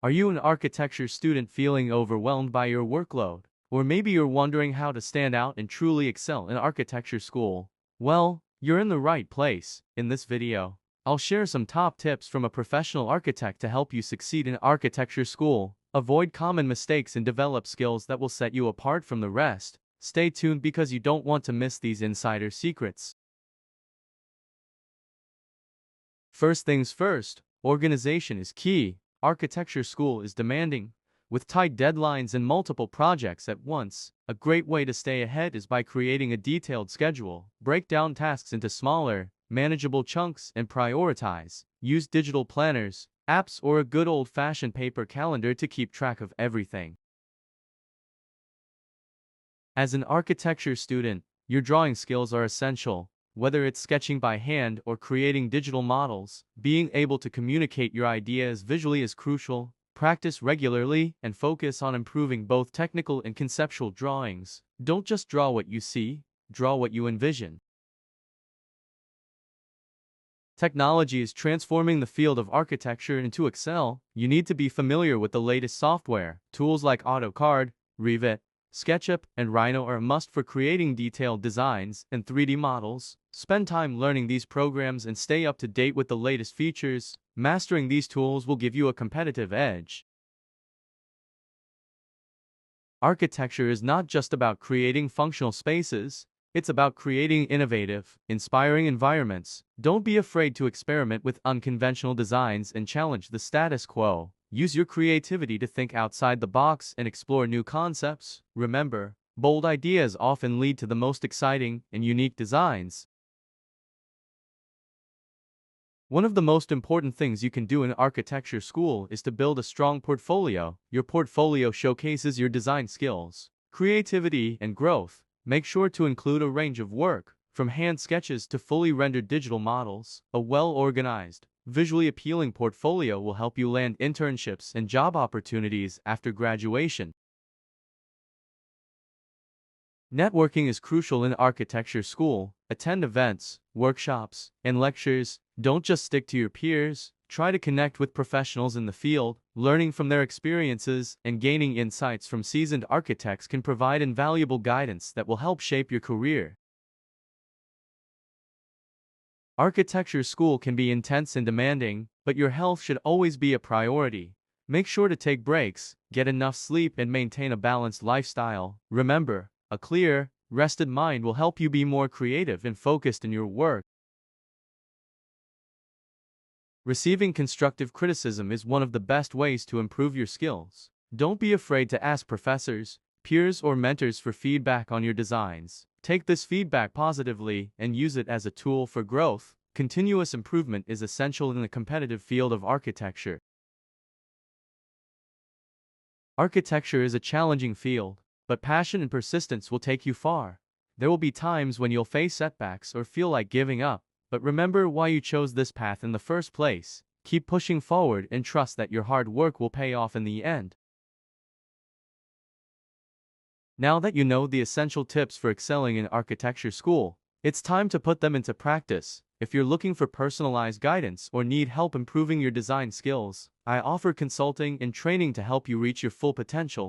Are you an architecture student feeling overwhelmed by your workload? Or maybe you're wondering how to stand out and truly excel in architecture school? Well, you're in the right place. In this video, I'll share some top tips from a professional architect to help you succeed in architecture school, avoid common mistakes and develop skills that will set you apart from the rest. Stay tuned because you don't want to miss these insider secrets. First things first, organization is key. Architecture school is demanding, with tight deadlines and multiple projects at once. A great way to stay ahead is by creating a detailed schedule. Break down tasks into smaller, manageable chunks and prioritize. Use digital planners, apps, or a good old-fashioned paper calendar to keep track of everything. As an architecture student, your drawing skills are essential. Whether it's sketching by hand or creating digital models, being able to communicate your ideas visually is crucial. Practice regularly and focus on improving both technical and conceptual drawings. Don't just draw what you see, draw what you envision. Technology is transforming the field of architecture into Excel. You need to be familiar with the latest software. Tools like AutoCAD, Revit, SketchUp, and Rhino are a must for creating detailed designs and 3D models. Spend time learning these programs and stay up to date with the latest features. Mastering these tools will give you a competitive edge. Architecture is not just about creating functional spaces, it's about creating innovative, inspiring environments. Don't be afraid to experiment with unconventional designs and challenge the status quo. Use your creativity to think outside the box and explore new concepts. Remember, bold ideas often lead to the most exciting and unique designs. One of the most important things you can do in architecture school is to build a strong portfolio. Your portfolio showcases your design skills, creativity, and growth. Make sure to include a range of work, from hand sketches to fully rendered digital models. A well-organized, visually appealing portfolio will help you land internships and job opportunities after graduation. Networking is crucial in architecture school. Attend events, workshops, and lectures. Don't just stick to your peers. Try to connect with professionals in the field. Learning from their experiences and gaining insights from seasoned architects can provide invaluable guidance that will help shape your career. Architecture school can be intense and demanding, but your health should always be a priority. Make sure to take breaks, get enough sleep, and maintain a balanced lifestyle. Remember, a clear, rested mind will help you be more creative and focused in your work. Receiving constructive criticism is one of the best ways to improve your skills. Don't be afraid to ask professors, peers, or mentors for feedback on your designs. Take this feedback positively and use it as a tool for growth. Continuous improvement is essential in the competitive field of architecture. Architecture is a challenging field, but passion and persistence will take you far. There will be times when you'll face setbacks or feel like giving up, but remember why you chose this path in the first place. Keep pushing forward and trust that your hard work will pay off in the end. Now that you know the essential tips for excelling in architecture school, it's time to put them into practice. If you're looking for personalized guidance or need help improving your design skills, I offer consulting and training to help you reach your full potential.